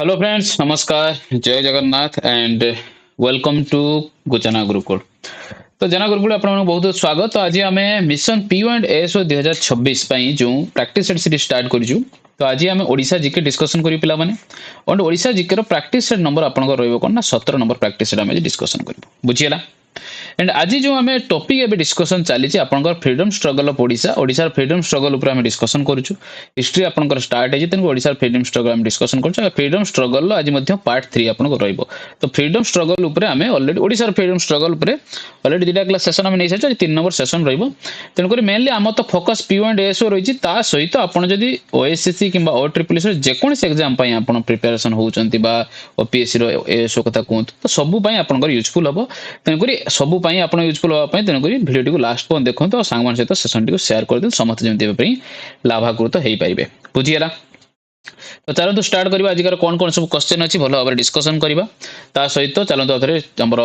Hello friends, नमस्कार, जय Jagannath and welcome to गुचना गुरुकुल। तो जना गुरुकुल आपन बहुत बहुत स्वागत। तो आज आम मिशन पीयू एंड एएसओ 2026 जो प्रैक्टिस सेट सीरीज स्टार्ट करिछु। तो आज आम ओडिशा जीके डिस्कशन करी पिला माने और ओडिशा जीके रो प्रैक्टिस सेट नंबर आपन को रहइबो कोन ना 17 नंबर प्रैक्टिस सेट आम डिस्कशन करिबो। बुझियला। एंड आज जो आम टॉपिक एबे डिस्कशन चली आपनकर freedom struggle of Odisha Odisha freedom struggle ऊपर आम डिस्कशन करूछु। हिस्ट्री आपनकर स्टार्ट है तेन ओडिशा फ्रीडम स्ट्रगल आम डिस्कशन करूछु। फ्रीडम स्ट्रगल आज मध्य पार्ट 3 आपनको रहइबो। तो फ्रीडम स्ट्रगल ऊपर आम ऑलरेडी ओडिशा फ्रीडम स्ट्रगल ऊपर ऑलरेडी दुटा क्लास सेशन आम नै साइछ। 3 नंबर सेशन रहइबो। तेन करी मेनली आम तो फोकस पीयू एंड एएसओ रहिछि। ता सहित आपन जदि ओएसएससी किंबा ओ ट्रिपल एस जेकोनस एग्जाम पई आपन प्रिपरेशन होउचंती बा ओपीएससी रो एएसओ कथा कहंतु तो सब पई आपनकर यूजफुल हबो। तेन करी सब पई आपन यूजफुल होबा पई तेन करी वीडियो को लास्ट पॉइंट देखंतु और सांगमान सहित सेशन टी को शेयर कर दिन समस्त जेमति पई लाभाकृत हेई परिबे। बुझियला। तो चलो स्टार्ट करबा। आज कौन कौन सब क्वेश्चन अछि भलो भाबरे डिस्कशन करबा। ता सहित चलो अथरे हमर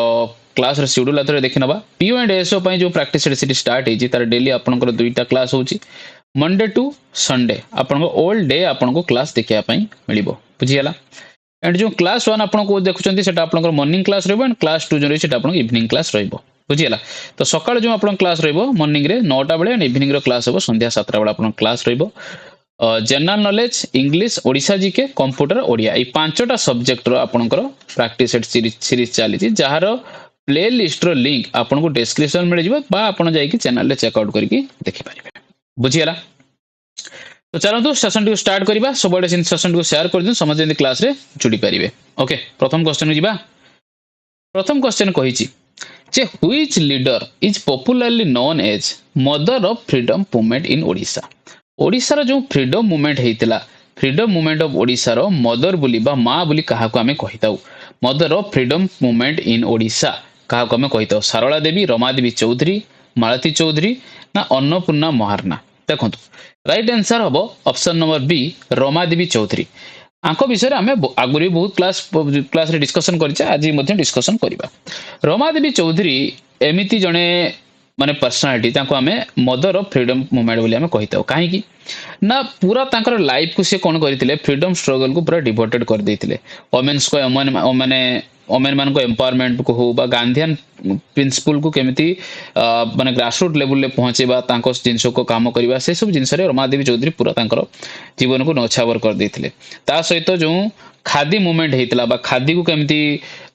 क्लास रे शेड्यूल अथरे देखि नबा। पीयू एंड एएसओ पई जो प्रैक्टिस सीरीज स्टार्ट हेछि तार डेली आपनकर दुईटा क्लास होछि। मंडे टू संडे आपनको ऑल डे आपनको क्लास देखिया पई मिलिबो। बुझियला। एंड जो क्लास 1 आपनको देखुचंती सेटा आपनकर मॉर्निंग क्लास रहबो एंड क्लास 2 जो रही सेटा आपनको इवनिंग क्लास रहबो। बुझियला। तो सकाळ जो आपन क्लास रहबो मॉर्निंग रे 9टा बेले एंड इवनिंग रो क्लास होबो संध्या 7टा बेले आपन क्लास रहबो। General knowledge English Odisha GK computer Odia ई पांचटा सब्जेक्ट रो आपनकर प्रैक्टिस सेट सीरीज चली जहार प्ले लिस्ट रो लिंक आपनको डिस्क्रिप्शन मिल जिवो बा आपन जाई कि चैनल रे चेक आउट करके देखि परिबे। बुझियला। तो चलो सेशन टी स्टार्ट करबा। सबडे सेशन टी शेयर कर दिन समझ जंदी क्लास रे जुडी परिबे। ओके, प्रथम क्वेश्चन जिबा। प्रथम क्वेश्चन कहिछि जे which leader is popularly known as mother of freedom movement in Odisha. Odisha रो जो फ्रीडम मूवमेंट हेतिला फ्रीडम मूवमेंट ऑफ ओडिशा रो मदर बुली बा मां बुली काहा को हमें कहिताउ। Mother of freedom movement in Odisha काहा को हमें कहिताउ। सारला देवी, रमा देवी चौधरी, मालती चौधरी ना अन्नपूर्णा महारना। देखंतु राइट आंसर हबो option number B Rama Devi Chaudhary. आंको विषय आम आगुरी बहुत क्लास रे डिस्कशन करिछे। आज मध्ये डिस्कशन करिबा। रमा देवी चौधरी एमिति जणे माने पर्सनालिटी ताको आमे मदर ऑफ फ्रीडम मूवमेंट बोली आमे कहिताउ। काहे की ना पूरा तांकर लाइफ को से कोन करिथिले फ्रीडम स्ट्रगल को पूरा डिवोटेड कर देथिले। वुमेन्स को माने वुमेन मान को एम्पावरमेंट को हो बा गांधीयन प्रिंसिपल को केमिति माने ग्रासरूट लेवल ले पहुंचेबा तांको जिंस को काम करबा से सब जिंस रे रमा देवी चौधरी पूरा तांकर जीवन को नछावर कर देथिले। ता सहित जो खादी मूवमेंट हेतिला बा खादी को केमिति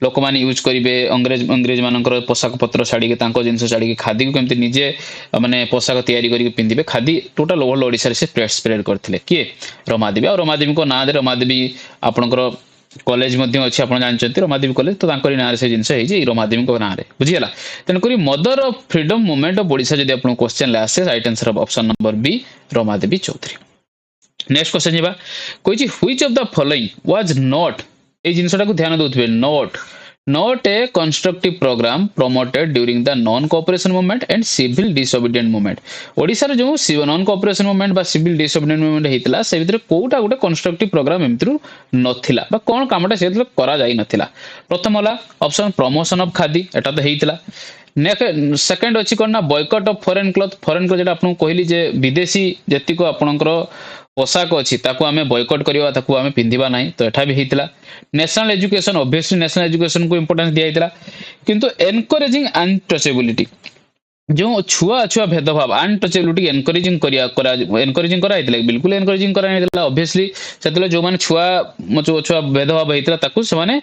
लोक माने यूज करिवे अंग्रेज मानकर पोशाक पत्र छाड़ी के तांको जिंस छाड़ी के खादी को केमिति निजे माने पोशाक तयारी करी पिंदिबे खादी टोटल ओवरऑल ओडिसा रे से स्प्रेड करथिले के रमा देवी। और रमा देवी को नाम दे रमा देवी आपनकर कॉलेज मध्ये अछि आपण जानचंती रमा देवी कॉलेज। तो तांकरी नाम रे से जिंस हे जे रमा देवी को नाम रे। बुझियला। तन करी mother of freedom movement of Odisha जदि आपण क्वेश्चन ले आसे right answer of option number B Rama Devi Chaudhary. Next question जीवा। कोइछि which of the following was not a जिंसटा को ध्यान दोथबे not a constructive programme promoted during the non cooperation movement and civil disobedient movement. Odisha रे जो नॉन कोऑपरेशन मूवमेंट बा civil disobedient movement हेतिला से भितर कोउटा गुटे कंस्ट्रक्टिव प्रोग्राम एमतिरु नथिला बा कोन कामटा से करा जाई नथिला। प्रथम होला ऑप्शन प्रमोशन ऑफ खादी एटा तो हेतिला। सेकंड अछि कोन ना बॉयकॉट ऑफ फॉरेन क्लॉथ जेटा आपन कहली जे विदेशी जति को आपनकर पोशाक अच्छी ताको आमे बॉयकॉट करिवा ताको आमे पिंधिबा नाही तो एठा भी हेतिला। National education obviously national education को इंपोर्टेंस दिया हेतिला। किंतु एनकरेजिंग अनटचेबिलिटी जो छुआ छुआ भेदभाव अनटचेबिलिटी एनकरेजिंग करा हेतिला बिल्कुल एनकरेजिंग करा हेतिला। ऑब्वियसली सेतले जो माने छुआ छुआ भेदभाव हेतिला ताको से माने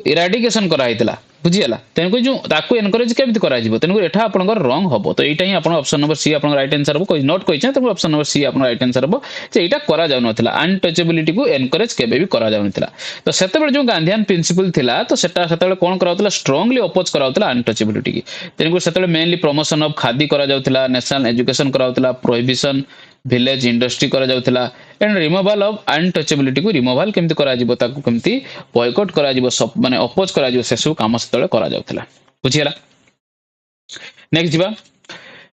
इराडिकेशन करा हेतिला। बुझियला। तेनको जो ताको एनकरेज केमिति करा जिवो तेनको एठा आपनकर रॉन्ग हबो। तो एटा ही आपन ऑप्शन नंबर सी आपन राइट आंसर हबो। कोइ नोट कइछे तो ऑप्शन नंबर सी आपन राइट आंसर हबो जे एटा करा जाउ नथिला अनटचेबिलिटी को एनकरेज केबे भी करा जाउ नथिला। तो सेतेबेले जो गांधीयन प्रिंसिपल थिला तो सेटा सेतेबेले कोन कराउतला स्ट्रांगली अपोज कराउतला अनटचेबिलिटी की। तेनको सेतेबेले मेनली प्रमोशन ऑफ खादी करा जाउतला नेशनल एजुकेशन कराउतला प्रोहिबिशन विलेज इंडस्ट्री करा जाउतला एंड रिमूवल ऑफ अनटचेबिलिटी को रिमूवल केमति करा जिवो ताको केमति बॉयकॉट करा जिवो सब माने अपोज करा जिवो से सब काम सेतेबेले करा जाउतला। बुझियला। नेक्स्ट जीवा।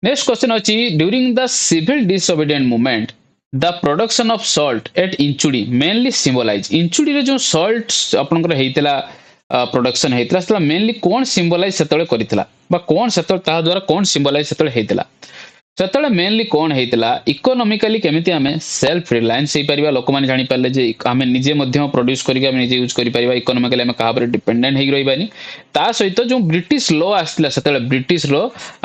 नेक्स्ट क्वेश्चन अछि during the civil disobedient movement the production of salt at Inchudi mainly symbolize. Inchudi रे जो सॉल्ट आपनकर हेतिला प्रोडक्शन हेतिला सेतला मेनली कोन सिंबलाइज सेतले करितला बा कोन सेतले ता द्वारा कोन सिंबलाइज सेतले हेतिला। ସେତେବେଳେ ମେନଲି କଣ ହେଇଥିଲା ଇକୋନୋମିକାଲି କେମିତି ଆମେ ସେଲ୍ଫ ରିଲାଏନ୍ସ ହେଇପାରିବା ଲୋକମାନେ ଜାଣିପାରିଲେ ଯେ ଆମେ ନିଜେ ମଧ୍ୟ ପ୍ରଡ୍ୟୁସ କରିକି ଆମେ ନିଜେ ୟୁଜ୍ କରିପାରିବା ଇକୋନୋମିକାଲି ଆମେ କାହା ଉପରେ ଡିପେଣ୍ଡେଣ୍ଟ ହେଇକି ରହିବାନି ତା ସହିତ ଯୋଉ ବ୍ରିଟିଶ ଲ ଆସିଥିଲା ସେତେବେଳେ ବ୍ରିଟିଶ ଲ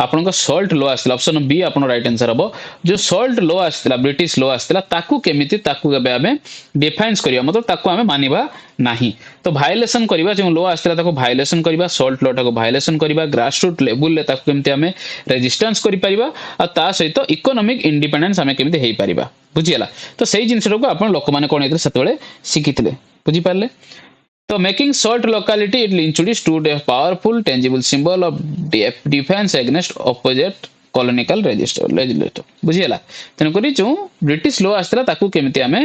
ଆପଣଙ୍କ ସଲ୍ଟ ଲ ଆସିଥିଲା ଅପସନ ବି ଆପଣ ରାଇଟ୍ ଆନ୍ସର ହବ ଯୋଉ ସଲ୍ଟ ଲ ଆସିଥିଲା ବ୍ରିଟିଶ ଲ ଆସିଥିଲା ତାକୁ କେମିତି ତାକୁ ଏବେ ଆମେ ଡିଫାଇନ୍ସ କରିବା ମତଲବ ତାକୁ ଆମେ ମାନିବା ନାହିଁ ତ ଭାଇଲେସନ କରିବା ଯୋଉ ଲ ଆସିଥିଲା ତାକୁ ଭାଇଲେସନ କରିବା ସଲ୍ଟ ଲ ଟାକୁ ଭାଇଲେସନ କରିବା ଗ୍ରାସ ରୁଟ୍ ଲେଭେଲରେ ତାକୁ କେମିତି ଆମେ ରେଜିଷ୍ଟାନ୍ସ କରିପାରିବା ଆଉ ତା ସହିତ ଇକୋନୋମିକ ଇଣ୍ଡିପେଣ୍ଡେନ୍ସ ଆମେ କେମିତି ହେଇପାରିବା ବୁଝିଗଲା ତ ସେଇ ଜିନିଷଟାକୁ ଆପଣ ଲୋକମାନେ କଣ ହେଇଥିଲେ ସେତେବେଳେ ଶିଖିଥିଲେ ବୁଝିପାରିଲେ ତ making salt locality it introduced to a powerful tangible symbol of defense against opposite colonial legislator ବୁଝିଗଲା ତେଣୁକରି ଯୋଉ ବ୍ରିଟିଶ ଲ ଆସିଥିଲା ତାକୁ କେମିତି ଆମେ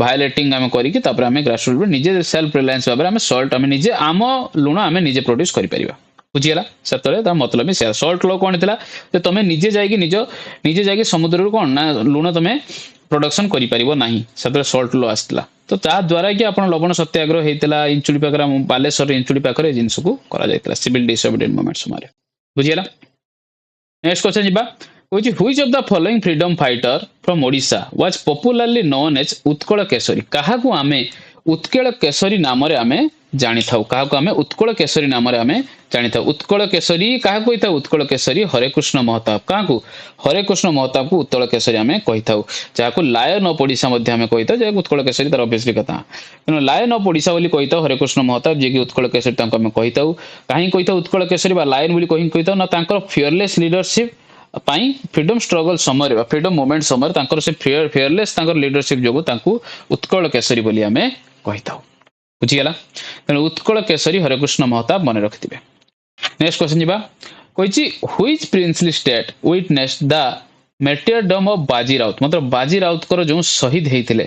ଭାୟୋଲେଟିଂ ଆମେ କରିକି ତାପରେ ଆମେ ଗ୍ରାସରୁଟ୍ ନିଜେ ସେଲ୍ଫ ରିଲାଏନ୍ସ ଭାବରେ ଆମେ ସଲ୍ଟ ଆମେ ନିଜେ ଆମ ଲୁଣ ଆମେ ନିଜେ ପ୍ରଡ୍ୟୁସ କରିପାରିବା ବୁଝିଗଲା ସେତେବେଳେ ତା ମତଲବ ବି ସେୟା ସଲ୍ଟ ଲ କଣ ଥିଲା ଯେ ତମେ ନିଜେ ଯାଇକି ସମୁଦ୍ରରୁ କଣ ନା ଲୁଣ ତମେ ପ୍ରଡକ୍ସନ କରିପାରିବ ନାହିଁ ସେତେବେଳେ ସଲ୍ଟ ଲ ଆସିଥିଲା ତ ତା ଦ୍ୱାରା କି ଆପଣ ଲବଣ ସତ୍ୟାଗ୍ରହ ହେଇଥିଲା ଇଞ୍ଚୁଡ଼ି ପାଖରେ ବାଲେଶ୍ୱର ଇଞ୍ଚୁଡ଼ି ପାଖରେ ଏ ଜିନିଷକୁ କରାଯାଇଥିଲା ସିଭିଲ ଡିସୋବିଡିଏଣ୍ଟ ମୁଭମେଣ୍ଟ ସମୟରେ ବୁଝିଗଲା ନେକ୍ସଟ କ୍ୱେଶ୍ଚନ ଯିବା କହୁଛି which of the following freedom fighter from Odisha was popularly known as Utkal Keshari କାହାକୁ ଆମେ ଉତ୍କଳ କେଶରୀ ନାମରେ ଆମେ ଜାଣିଥାଉ କାହାକୁ ଆମେ ଉତ୍କଳ କେଶରୀ ନାମରେ ଆମେ ଜାଣିଥାଉ ଉତ୍କଳ କେଶରୀ କାହାକୁ କହିଥାଉ ଉତ୍କଳ କେଶରୀ ହରେକୃଷ୍ଣ ମହତାବ କାହାକୁ ହରେକୃଷ୍ଣ ମହତାବକୁ ଉତ୍କଳ କେଶରୀ ଆମେ କହିଥାଉ ଯାହାକୁ ଲାୟନ ଅଫ୍ ଓଡ଼ିଶା ମଧ୍ୟ ଆମେ କହିଥାଉ ଯାହାକୁ ଉତ୍କଳ କେଶରୀ ତାର ଅଭିୟସଲି କଥା ତେଣୁ ଲାୟନ ଅଫ୍ ଓଡ଼ିଶା ବୋଲି କହିଥାଉ ହରେକୃଷ୍ଣ ମହତାବ ଯିଏକି ଉତ୍କଳ କେଶରୀ ତାଙ୍କୁ ଆମେ କହିଥାଉ କାହିଁକି କହିଥାଉ ଉତ୍କଳ କେଶରୀ ବା ଲାୟନ ବୋଲି କହିଥାଉ ନା ତାଙ୍କର ଫିୟରଲେସ୍ ଲିଡରସିପ୍ ପାଇଁ ଫ୍ରିଡମ ଷ୍ଟ୍ରଗଲ ସମୟରେ ବା ଫ୍ରିଡମ ମୁଭମେଣ୍ଟ ସମୟରେ ତାଙ୍କର ସେ ଫିୟରଲେସ୍ ତାଙ୍କର ଲିଡରସିପ୍ ଯୋଗୁଁ ତାଙ୍କୁ ଉତ୍କଳ କେଶରୀ ବୋଲି ଆମେ କହିଥାଉ ବୁଝିଗଲା ତେଣୁ ଉତ୍କଳ କେଶରୀ ହରେକୃଷ୍ଣ ମହତାବ ମନେ ରଖିଥିବେ ନେକ୍ସଟ କ୍ୱେଶ୍ଚନ ଯିବା କହିଛି which princely state witnessed the martyrdom of Baji Rout ମତଲବ ବାଜି ରାଉତଙ୍କର ଯୋଉ ଶହୀଦ ହେଇଥିଲେ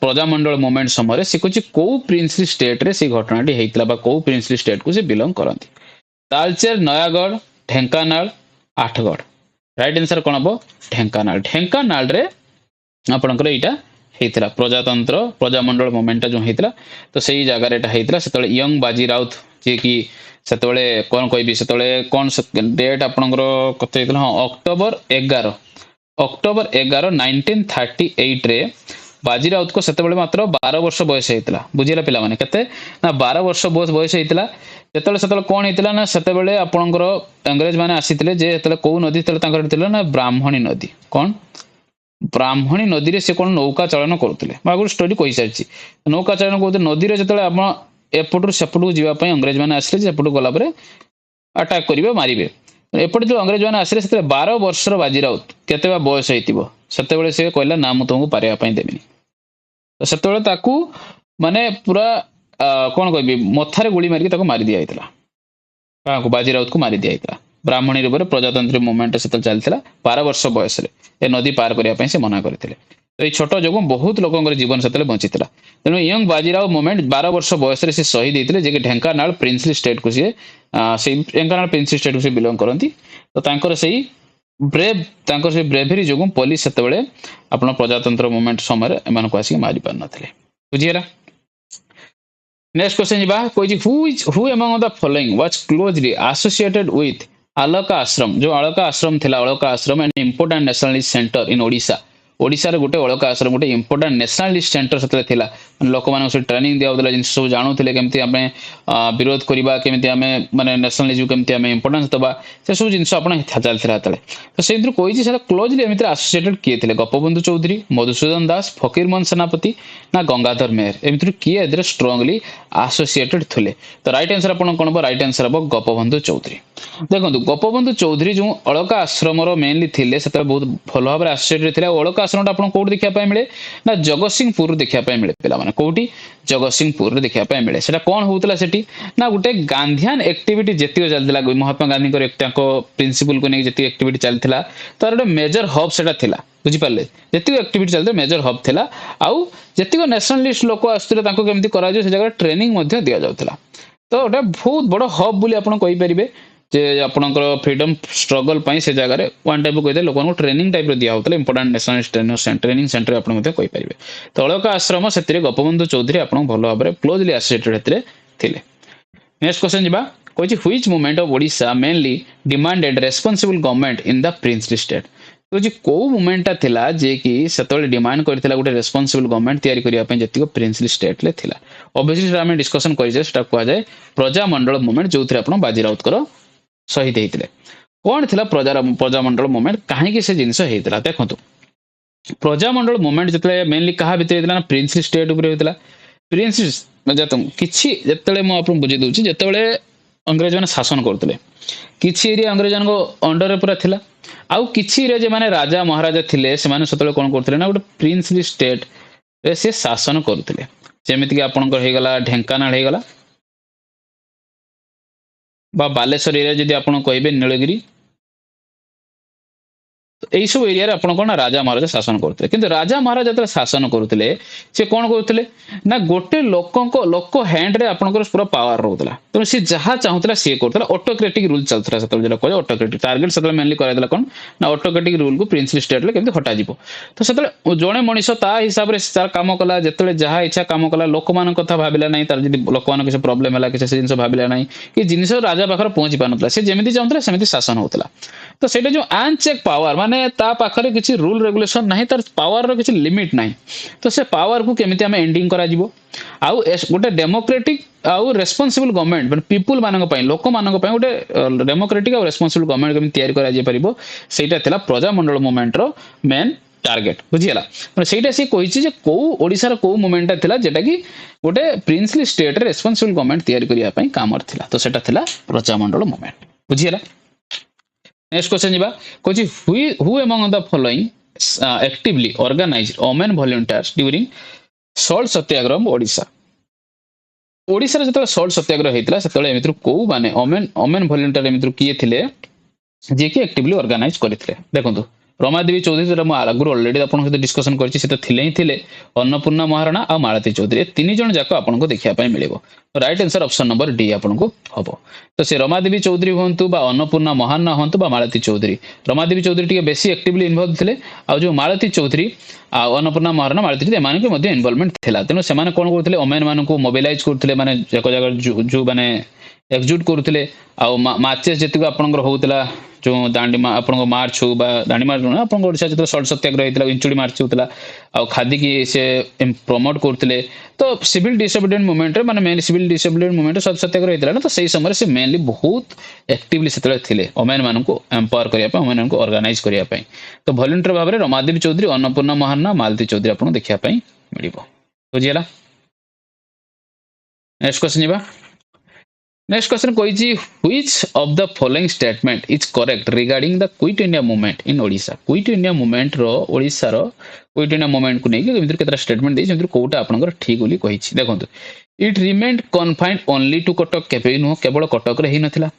ପ୍ରଜାମଣ୍ଡଳ ମୁଭମେଣ୍ଟ ସମୟରେ ସେ କହୁଛି କୋଉ ପ୍ରିନ୍ସଲି ଷ୍ଟେଟରେ ସେ ଘଟଣାଟି ହେଇଥିଲା ବା କୋଉ ପ୍ରିନ୍ସଲି ଷ୍ଟେଟକୁ ସେ ବିଲଙ୍ଗ କରନ୍ତି ତାଳଚେର ନୟାଗଡ଼ ଢେଙ୍କାନାଳ ଆଠଗଡ଼ ରାଇଟ୍ ଆନ୍ସର କଣ ହବ ଢେଙ୍କାନାଳରେ ଆପଣଙ୍କର ଏଇଟା ହେଇଥିଲା ପ୍ରଜାତନ୍ତ୍ର ପ୍ରଜାମଣ୍ଡଳ ମୁଭମେଣ୍ଟଟା ଯୋଉ ହେଇଥିଲା ତ ସେଇ ଜାଗାରେ ଏଟା ହେଇଥିଲା ସେତେବେଳେ ୟଙ୍ଗ ବାଜି ରାଉତ ଯିଏକି ସେତେବେଳେ କଣ କହିବି ସେତେବେଳେ କଣ ଡେଟ୍ ଆପଣଙ୍କର କେତେ ହେଇଥିଲା ହଁ ଅକ୍ଟୋବର 11 1938 ରେ ବାଜି ରାଉତକୁ ସେତେବେଳେ ମାତ୍ର 12 ବର୍ଷ ବୟସ ହେଇଥିଲା ବୁଝିଲା ପିଲାମାନେ କେତେ ନା 12 ବର୍ଷ ବୟସ ହେଇଥିଲା ସେତେବେଳେ କଣ ହେଇଥିଲା ନା ସେତେବେଳେ ଆପଣଙ୍କର ଇଂରେଜ ମାନେ ଆସିଥିଲେ ଯେ ସେତେବେଳେ କୋଉ ନଦୀ ସେତେବେଳେ ତାଙ୍କର ଥିଲା ନା ବ୍ରାହ୍ମଣୀ ନଦୀ କଣ ବ୍ରାହ୍ମଣୀ ନଦୀରେ ସେ କଣ ନୌକା ଚାଳନ କରୁଥିଲେ ମୁଁ ଆଗରୁ ଷ୍ଟୋରି କହିସାରିଛି ନୌକା ଚାଳନ କରୁଥିଲେ ନଦୀରେ ଯେତେବେଳେ ଆପଣ ଏପଟରୁ ସେପଟକୁ ଯିବା ପାଇଁ ଇଂରେଜ ମାନେ ଆସିଲେ ସେପଟକୁ ଗଲା ପରେ ଆଟାକ୍ କରିବେ ମାରିବେ ଏପଟେ ଯୋଉ ଇଂରେଜ ମାନେ ଆସିଲେ ସେତେବେଳେ 12 ବର୍ଷର ବାଜି ରାଉତ କେତେ ବା ବୟସ ହେଇଥିବ ସେତେବେଳେ ସେ କହିଲା ନା ମୁଁ ତମକୁ ପାରିବା ପାଇଁ ଦେବିନି ତ ସେତେବେଳେ ତାକୁ ମାନେ ପୁରା କଣ କହିବି ମଥାରେ ଗୁଳି ମାରିକି ତାକୁ ମାରି ଦିଆଯାଇଥିଲା କାହାକୁ ବାଜି ରାଉତକୁ ମାରି ଦିଆଯାଇଥିଲା ବ୍ରାହ୍ମଣୀ ରୂପରେ ପ୍ରଜାତନ୍ତ୍ରୀ ମୁଭମେଣ୍ଟ ସେତେବେଳେ ଚାଲିଥିଲା 12 ବର୍ଷ ବୟସରେ ଏ ନଦୀ ପାର କରିବା ପାଇଁ ସେ ମନା କରିଥିଲେ ତ ଏଇ ଛୋଟ ଯୋଗୁଁ ବହୁତ ଲୋକଙ୍କର ଜୀବନ ସେତେବେଳେ ବଞ୍ଚିଥିଲା ତେଣୁ ୟଙ୍ଗ ବାଜିରାଓ ମୁଭମେଣ୍ଟ 12 ବର୍ଷ ବୟସରେ ସେ ଶହୀଦ ହେଇଥିଲେ ଯେ କି ଢେଙ୍କାନାଳ ପ୍ରିନ୍ସଲି ଷ୍ଟେଟକୁ ସିଏ ସେଇ ଢେଙ୍କାନାଳ ପ୍ରିନ୍ସଲି ଷ୍ଟେଟକୁ ସେ ବିଲଙ୍ଗ କରନ୍ତି ତ ତାଙ୍କର ସେଇ ବ୍ରେଭେରୀ ଯୋଗୁଁ ପୋଲିସ ସେତେବେଳେ ଆପଣ ପ୍ରଜାତନ୍ତ୍ର ମୁଭମେଣ୍ଟ ସମୟରେ ଏମାନଙ୍କୁ ଆସିକି ମାରି ପାରିନଥିଲେ ବୁଝିଗଲା ନେକ୍ସଟ କ୍ୱେଶ୍ଚନ ଯିବା କହିଛି who among the following was closely associated with Alaka Ashram ଯୋଉ ଆଳକା ଆଶ୍ରମ ଥିଲା Alaka Ashram and important nationalist centre in Odisha ଓଡ଼ିଶାରେ ଗୋଟେ ଅଳକା ଆଶ୍ରମ ଗୋଟେ ଇମ୍ପୋର୍ଟାଣ୍ଟ ନ୍ୟାସନାଲିଷ୍ଟ ସେଣ୍ଟର ସେତେବେଳେ ଥିଲା ଲୋକମାନଙ୍କୁ ସେ ଟ୍ରେନିଂ ଦିଆଯାଉଥିଲା ଜିନିଷ ସବୁ ଜାଣୁଥିଲେ କେମିତି ଆମେ ବିରୋଧ କରିବା କେମିତି ଆମେ ମାନେ ନ୍ୟାସନାଲିଜମ କେମିତି ଆମେ ଇମ୍ପୋର୍ଟାନ୍ସ ଦେବା ସେସବୁ ଜିନିଷ ଆପଣ ଚାଲିଥିଲା ସେତେବେଳେ ତ ସେଇଥିରୁ କହିଛି ସେଟା କ୍ଲୋଜଲି ଏମିତି ଆସୋସିଏଟେଡ କିଏ ଥିଲେ ଗୋପବନ୍ଧୁ ଚୌଧୁରୀ ମଧୁସୂଦନ ଦାସ ଫକୀରମୋହନ ସେନାପତି ନା ଗଙ୍ଗାଧର ମେହେର ଏମିତିରୁ କିଏ ଏଥିରେ ଷ୍ଟ୍ରଙ୍ଗଲି ଆସୋସିଏଟେଡ ଥିଲେ ତ ରାଇଟ୍ ଆନ୍ସର ଆପଣ କଣ ହବ ରାଇଟ୍ ଆନ୍ସର ହବ ଗୋପବନ୍ଧୁ ଚୌଧୁରୀ ଦେଖନ୍ତୁ ଗୋପବନ୍ଧୁ ଚୌଧୁରୀ ଯେଉଁ ଅଳକା ଆଶ୍ରମର ମେନଲି ଥିଲେ ସେତେବେଳେ ବହୁତ ଭଲ ଭାବରେ ଆସୋସିଏଟେଡ ଥିଲେ ଅଳକା ଆଶ୍ରମଟା ଆପଣଙ୍କୁ କୋଉଠି ଦେଖିବା ପାଇଁ ମିଳେ ନା ଜଗତସିଂହପୁରରୁ ଦେଖିବା ପାଇଁ ମିଳେ ପିଲାମାନେ କୋଉଠି ଜଗତସିଂହପୁରରେ ଦେଖିବା ପାଇଁ ମିଳେ ସେଟା କଣ ହଉଥିଲା ସେଠି ନା ଗୋଟେ ଗାନ୍ଧିଆନ ଆକ୍ଟିଭିଟି ଯେତିକି ଚାଲିଥିଲା ମହାତ୍ମା ଗାନ୍ଧୀଙ୍କର ତାଙ୍କ ପ୍ରିନ୍ସିପଲକୁ ନେଇ ଯେତିକି ଆକ୍ଟିଭିଟି ଚାଲିଥିଲା ତାର ଗୋଟେ ମେଜର ହବ୍ ସେଟା ଥିଲା ବୁଝିପାରିଲେ ଯେତିକି ଆକ୍ଟିଭିଟି ଚାଲିଥିଲା ମେଜର ହବ୍ ଥିଲା ଆଉ ଯେତିକି ନ୍ୟାସନାଲିଷ୍ଟ ଲୋକ ଆସୁଥିଲେ ତାଙ୍କୁ କେମିତି କରାଯିବ ସେ ଜାଗାରେ ଟ୍ରେନିଂ ମଧ୍ୟ ଦିଆଯାଉଥିଲା ତ ଗୋଟେ ବହୁତ ବଡ ହବ୍ ବୋଲି ଆପଣ କହିପାରିବେ ଯେ ଆପଣଙ୍କର ଫ୍ରିଡମ ଷ୍ଟ୍ରଗଲ ପାଇଁ ସେ ଜାଗାରେ ୱାନ୍ ଟାଇପ୍ କହିଥିଲେ ଲୋକମାନଙ୍କୁ ଟ୍ରେନିଂ ଟାଇପ୍ର ଦିଆ ହେଉଥିଲା ଇମ୍ପୋର୍ଟାଣ୍ଟ ନ୍ୟାସନାଲିଷ୍ଟ ଟ୍ରେନିଂ ସେଣ୍ଟର ଆପଣ ମଧ୍ୟ କହିପାରିବେ ତ ଅଳକା ଆଶ୍ରମ ସେଥିରେ ଗୋପବନ୍ଧୁ ଚୌଧୁରୀ ଆପଣଙ୍କୁ ଭଲ ଭାବରେ କ୍ଲୋଜଲି ଆସୋସିଏଟେଡ ସେଥିରେ ଥିଲେ ନେକ୍ସଟ କ୍ୱେଶ୍ଚନ ଯିବା କହିଛି which movement of Odisha mainly demanded responsible government in the princely state तो जे को मूवमेंटटा थिला जे कि सेतोले डिमांड करथिला गोटे रेस्पोंसिबल गवर्नमेंट तयारी करिया पय जतिको प्रिंसली स्टेट ले थिला ऑब्वियसली हम डिस्कशन करिजे सेटा को जाय प्रजामंडल मूवमेंट जोथरे आपण बाजीराउत कर शहीद हेतिले कोन थिला प्रजामंडल मूवमेंट काहे कि से जिंस हेतिला देखंतु प्रजामंडल मूवमेंट जतले मेनली कहा भितर हेतिला ना प्रिंसली स्टेट ऊपर हेतिला प्रिंस जतम किछि जतले म आपण बुझि दउछि जतले अंग्रेज माने शासन करथिले किछि एरिया अंग्रेजन को अंडर पूरा थिला आउ किछि रे जे माने राजा महाराजा थिले से माने सतले कोन करथिले ना गोटे प्रिंसली स्टेट रे से शासन करथिले जेमिति कि आपन हे गला ढेंकानाल हे गला बा बालेश्वर एरिया जदि आपन कहबे नीलगिरी एई सब एरिया रे आपण कोन राजा महाराजा शासन करथिले किंतु राजा महाराजा जतले शासन करथिले से कोन करथिले ना गोटे लोक हैंड रे आपण पूरा पावर रहउतला तो से जहा चाहुतला से करथला ऑटोक्रेटिक रूल चलथला सतले जला कहले ऑटोक्रेटिक टारगेट सतले मेनली करा देला कोन ना ऑटोक्रेटिक रूल को प्रिंसली स्टेट ले केमते हटा जिवो तो सतले जणे मनिष ता हिसाब रे तार काम कला जतले जहा इच्छा काम कला लोक मान कथा भाबिला नाही तार जदि लोक मान किछ प्रॉब्लम हला किछ से जिंस भाबिला नाही कि जिंस राजा पाखर पहुंची पानतला से जेमिति चाहुतला सेमिति शासन होतला तो सेटा जो अनचेक पावर माने ता पाखरे किछि रूल रेगुलेशन नाही तार पावर रो किछि लिमिट नाही तो से पावर को केमिति हम एंडिंग करा जिवो आउ गोटे डेमोक्रेटिक आउ रेस्पोंसिबल गवर्नमेंट माने पीपल मानक पई लोक मानक पई गोटे डेमोक्रेटिक आउ रेस्पोंसिबल गवर्नमेंट केमिति तयारी करा जे परिबो सेटा थिला प्रजामंडल मूवमेंट रो मेन टार्गेट बुझियला माने सेटा से कहिछि जे को ओडिसा रो को मूवमेंट थिला जेटा कि गोटे प्रिंसली स्टेट रे रेस्पोंसिबल गवर्नमेंट तयारी करिया पई कामर थिला तो सेटा थिला प्रजामंडल मूवमेंट बुझियला नेक्स्ट क्वेश्चन जिबा कोची who among the following actively organised women volunteers during salt Satyagraha Odisha Odisha रे जतले सॉल्ट सत्याग्रह हेतिला सेतले एमित्रु को माने वुमेन वॉलंटियर एमित्रु किए थिले जे कि एक्टिवली ऑर्गेनाइज करथिले देखंतु रमादेवी चौधरी जरा म आगुर ऑलरेडी आपन सहित डिस्कशन करछि सेता थिले ही थिले अन्नपूर्णा महाराणा आ मालती चौधरी तीन जण जाको आपन को देखिया पय मिलिबो right answer option number D आपन को हबो तो से रमादेवी चौधरी होंतु बा अन्नपूर्णा महाराणा होंतु बा मालती चौधरी रमादेवी चौधरी टिके बेसी एक्टिवली इन्वॉल्व थिले आ जो मालती चौधरी आ अन्नपूर्णा महाराणा मालती चौधरी माने के मध्ये इन्वॉल्वमेंट थिला तेनो से माने कोन करथिले ओमेन माने को मोबिलाइज करथिले माने एक जगह जो माने एकजुट करथिले आ माचेस जेतिको आपनकर होउतला जो दांडी आपन मार्च हो बा दांडी मार्च आपन ओडिसा जत सॉल्ट सत्याग्रह हेतला इंचुडी मार्च होतला आ खादी की से प्रमोट करथिले तो सिविल डिसोबीडिएंट मूवमेंट रे माने main civil disobedient movement salt Satyagraha हेतला ना तो सही समय से मेनली बहुत एक्टिवली सेतले थिले ओमेन मानन को एम्पावर करिया पे ओमेन को ऑर्गेनाइज करिया पे तो वॉलंटियर भाबरे रमादेवी चौधरी अन्नपूर्णा महाराणा मालती चौधरी आपन देखिया पे मिलिबो बुझियला नेक्स्ट क्वेश्चन जिबा नेक्स्ट क्वेश्चन कोइजी which of the following statement is correct regarding the quit India movement in Odisha quit India movement रो ओडिसा रो क्विट इंडिया मूवमेंट को नै कि जेमिति केतरा स्टेटमेंट देइ जेमिति कोटा आपनकर ठीक बोली कहिछि देखंतु it remained confined only to Cuttack केबे नो केवल कटक रे हि नथिला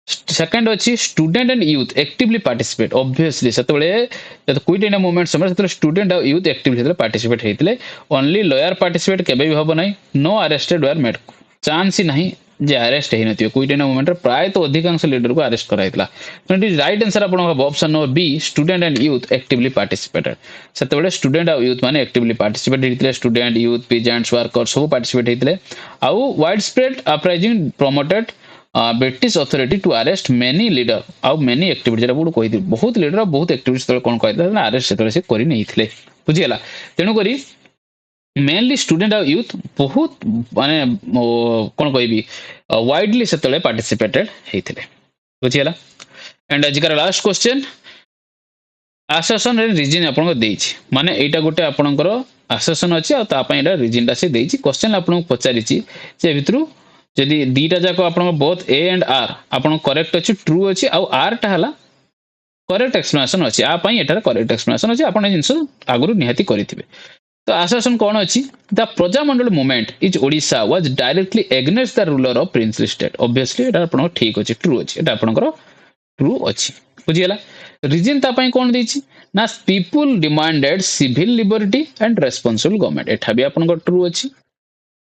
सेकंड अछि student and youth actively participate obviously सेतबेले जत क्विट इंडिया मूवमेंट समय सेतबेले स्टूडेंट और यूथ एक्टिवली सेतबेले पार्टिसिपेट हेतिले ओनली लॉयर पार्टिसिपेट केबे भी हबो नै no arrested were made chance ही नहीं जे अरेस्ट हे नथियो क्विट इंडिया मूवमेंट रे प्राय तो अधिकांश लीडर को अरेस्ट कराइतला तो राइट आंसर आपन option number B student and youth actively participated सेतबेले स्टूडेंट और यूथ माने एक्टिवली पार्टिसिपेट हेतिले स्टूडेंट यूथ पीजेंट्स वर्कर्स सब पार्टिसिपेट हेतिले आउ widespread uprising promoted British authority to arrest many leader आउ मेनी एक्टिविटी जेरा बुड कहि बहुत लीडर बहुत एक्टिविटीज तो कोन कहितला अरेस्ट सेतबेले से करि नैथिले बुझियला तेनु करी मेनली स्टूडेंट और यूथ बहुत माने कोन कहबी वाइडली सेतले पार्टिसिपेटेड हेथिले बुझियला एंड अजिकर लास्ट क्वेश्चन आसेसन रे रीजन आपन को देछि माने एटा गोटे आपनकर आसेसन अछि आ ता पय एटा रीजन ता से देछि क्वेश्चन आपन को पचारिछि जे भितरु जदि दीटा जाको आपन बोथ ए एंड आर आपन करेक्ट अछि ट्रू अछि आ आर टा हला करेक्ट एक्सप्लेनेशन अछि आ पय एटा करेक्ट एक्सप्लेनेशन अछि आपन जिंस आगुरु निहाती करिथिबे तो आसेसन कोन अछि the Prajamandal movement is Odisha was directly against the ruler of princely state obviously एटा आपन ठीक अछि ट्रू अछि एटा आपनकर ट्रू अछि बुझियला रीजन ता पय कोन देछि ना people demanded civil liberty and responsible government एठा भी आपनकर ट्रू अछि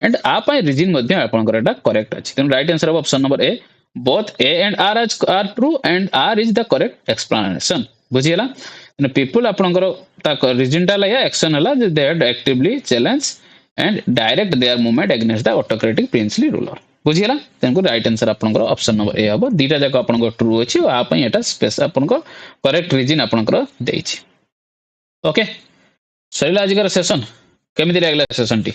एंड आ पय रीजन मध्ये आपनकर एटा करेक्ट अछि तेन right answer of option number A both A and R are true and R is the correct explanation बुझियला पीपल आपनकर ता रीजन टा या एक्शन हला they had actively challenge and direct their movement against the autocratic princely ruler बुझीगला तेणुक right answer आपनकर option number A हम दीटा जाक आपनकर ट्रू अछि आ पई एटा स्पेस आपनकर करेक्ट रीजन आपनकर देछि ओके सरिला आजिकर सेशन केमिति लागला सेशन टी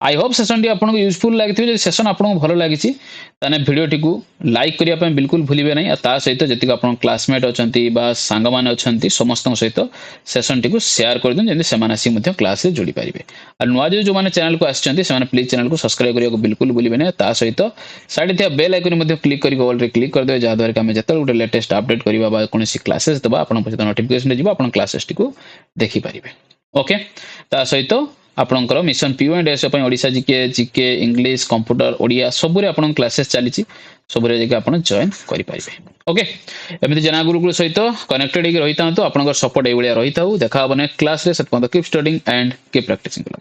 आई होप सेशन टी आपनको यूजफुल लागिथिबे जे सेशन आपनको भलो लागिछि ताने वीडियो टी को लाइक करिया पय बिल्कुल भूलिबे नै आ ता सहित जति आपन क्लासमेट अछंती बा सांग माने अछंती समस्त सहित सेशन टी को शेयर कर देन जेंति समान आसी मध्ये क्लास रे जोडी परिबे आ नुवा जो माने चैनल को आछंती से माने प्लीज चैनल को सब्सक्राइब करिया को बिल्कुल भूलिबे नै ता सहित साइड थिया बेल आइकन मध्ये क्लिक करी ऑल रे क्लिक कर दे जा द्वारा कि हम जते गुटे लेटेस्ट अपडेट करिबा बा कोनोसी क्लासेस दबा आपन पछित नोटिफिकेशन जिबा आपन क्लासेस टी को देखि परिबे ओके ता सहित आपनकर मिशन पीओ एंड एस पय Odisha GK English computer Odia सबरे आपन क्लासेस चलीची सबरे जे आपन जॉइन करि परिबे ओके एमिति जना गुरुकुल सहित कनेक्टेड रहिता तो आपनकर सपोर्ट ए बलिया रहिताउ देखा बने क्लास रे सत keep studying and keep practising